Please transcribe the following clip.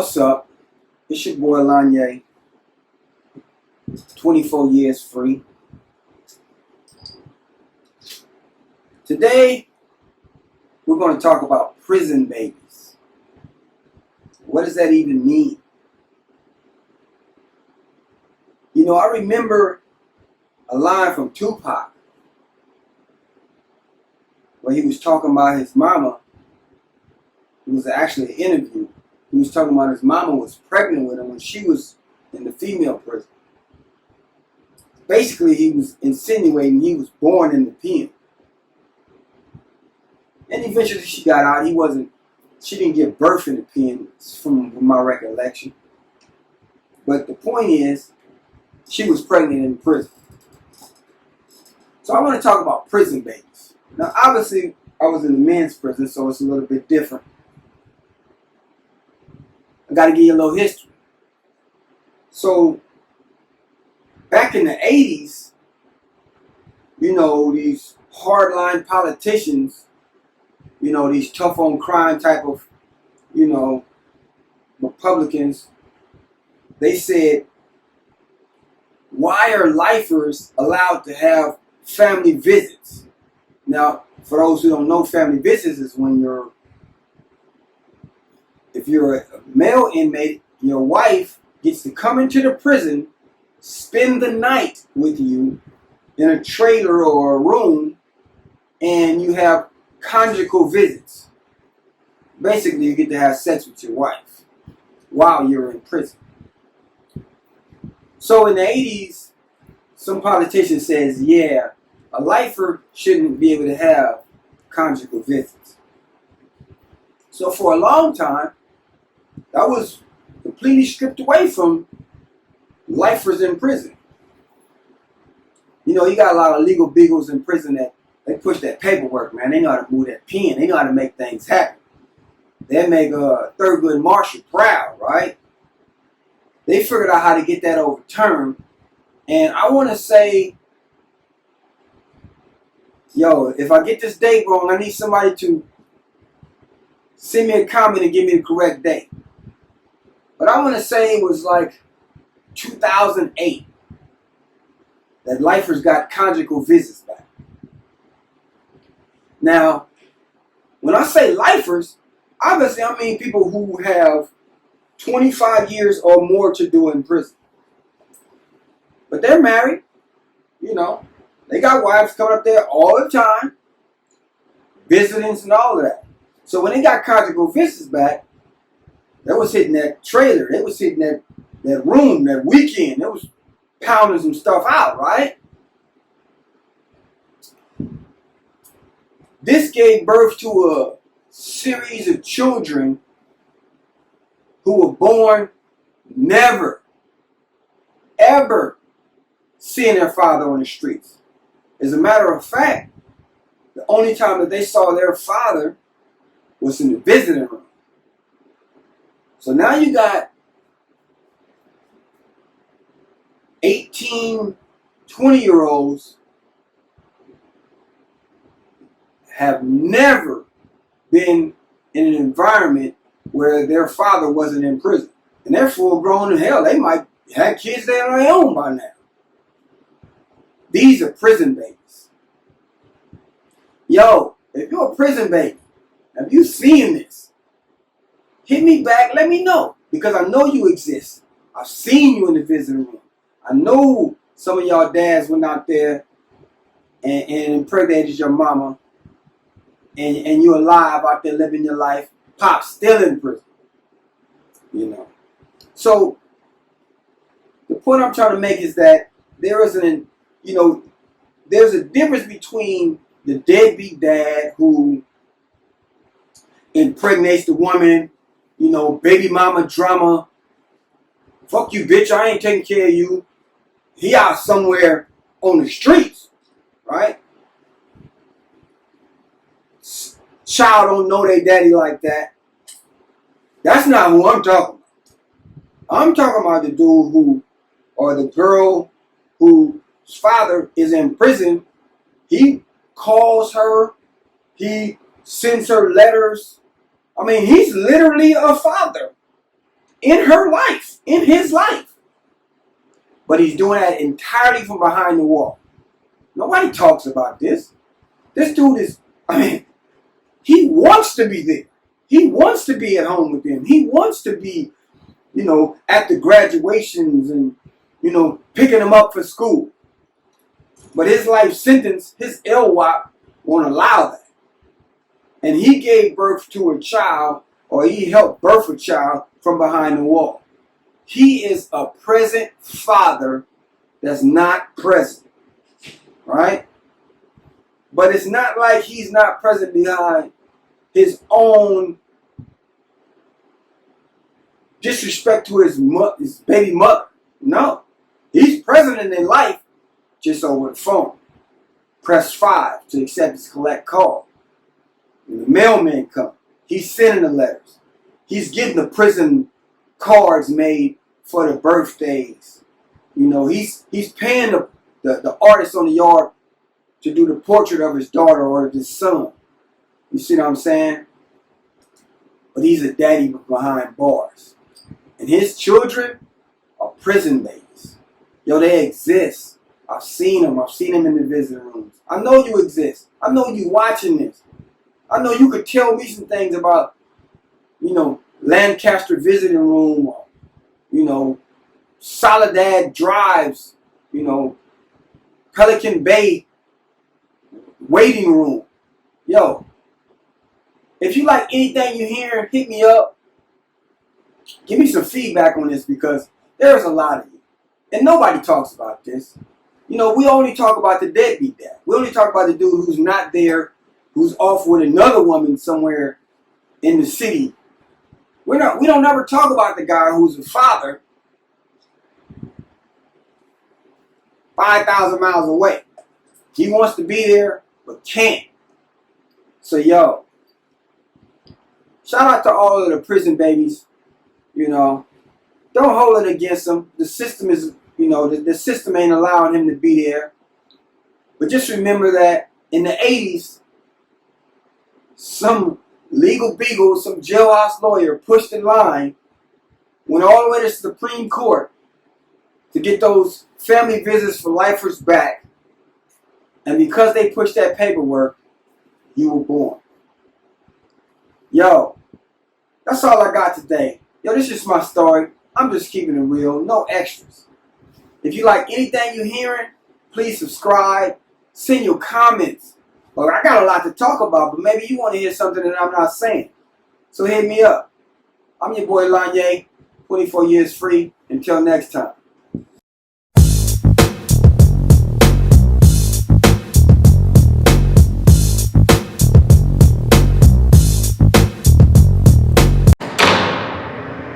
What's up? It's your boy Lanye. 24 years free. Today, we're going to talk about prison babies. What does that even mean? You know, I remember a line from Tupac where he was talking about his mama. It was actually an interview. He was talking about his mama was pregnant with him when she was in the female prison. Basically, he was insinuating he was born in the pen. And eventually she got out. She didn't give birth in the pen, from my recollection. But the point is, she was pregnant in prison. So I want to talk about prison babies. Now, obviously, I was in the men's prison, so it's a little bit different. I got to give you a little history. So, back in the 80s, you know, these hardline politicians, you know, these tough on crime type of, you know, Republicans, they said, why are lifers allowed to have family visits? Now, for those who don't know, family visits is when if you're a male inmate, your wife gets to come into the prison, spend the night with you in a trailer or a room, and you have conjugal visits. Basically, you get to have sex with your wife while you're in prison. So in the 80s, some politician says, yeah, a lifer shouldn't be able to have conjugal visits. So for a long time, that was completely stripped away from lifers in prison. You know, you got a lot of legal beagles in prison that they push that paperwork, man. They know how to move that pen. They know how to make things happen. They make Thurgood Marshall proud, right? They figured out how to get that overturned. And I want to say, yo, if I get this date wrong, I need somebody to send me a comment and give me the correct date. But I want to say it was like 2008 that lifers got conjugal visits back. Now, when I say lifers, obviously I mean people who have 25 years or more to do in prison. But they're married, you know. They got wives coming up there all the time, visitings and all of that. So when they got conjugal visits back, they was hitting that trailer. They was hitting that room, that weekend. They was pounding some stuff out, right? This gave birth to a series of children who were born never, ever seeing their father on the streets. As a matter of fact, the only time that they saw their father was in the visiting room. So now you got 18, 20-year-olds have never been in an environment where their father wasn't in prison. And they're full grown in hell. They might have kids there on their own by now. These are prison babies. Yo, if you're a prison baby, have you seen this? Hit me back, let me know. Because I know you exist. I've seen you in the visiting room. I know some of y'all dads went out there and impregnated your mama. And you're alive out there living your life. Pop's still in prison. You know. So, the point I'm trying to make is that there's a difference between the deadbeat dad who impregnates the woman, you know, baby mama drama. Fuck you, bitch, I ain't taking care of you. He out somewhere on the streets, right? Child don't know their daddy like that. That's not who I'm talking about. I'm talking about the dude who, or the girl whose father is in prison. He calls her. He sends her letters. I mean, he's literally a father. in her life, in his life. But he's doing that entirely from behind the wall. Nobody talks about this. This dude is, he wants to be there. He wants to be at home with them. He wants to be, at the graduations and, picking them up for school. But his life sentence, his LWOP, won't allow that. And he gave birth to a child, or he helped birth a child from behind the wall. He is a present father that's not present. Right? But it's not like he's not present behind his own disrespect to his baby mother. No. He's present in their life, just over the phone. Press 5 to accept his collect call. When the mailman comes, he's sending the letters. He's getting the prison cards made for the birthdays. He's paying the artist on the yard to do the portrait of his daughter or his son. You see what I'm saying? But he's a daddy behind bars. And his children are prison babies. They exist. I've seen them. I've seen them in the visiting rooms. I know you exist. I know you watching this. I know you could tell me some things about, Lancaster visiting room or, Soledad Drives, Pelican Bay waiting room. If you like anything you hear, hit me up. Give me some feedback on this because there's a lot of you. And nobody talks about this. We only talk about the deadbeat dad. We only talk about the dude who's not there, who's off with another woman somewhere in the city. We don't ever talk about the guy who's a father 5,000 miles away. He wants to be there, but can't. So, shout out to all of the prison babies. Don't hold it against them. The system is, the system ain't allowing him to be there. But just remember that in the 80s, some legal beagle, some jailhouse lawyer pushed in line, went all the way to the Supreme Court to get those family visits for lifers back. And because they pushed that paperwork, you were born. That's all I got today. This is my story. I'm just keeping it real. No extras. If you like anything you're hearing, please subscribe. Send your comments. Look, I got a lot to talk about, but maybe you want to hear something that I'm not saying. So hit me up. I'm your boy Lanye, 24 years free. Until next time.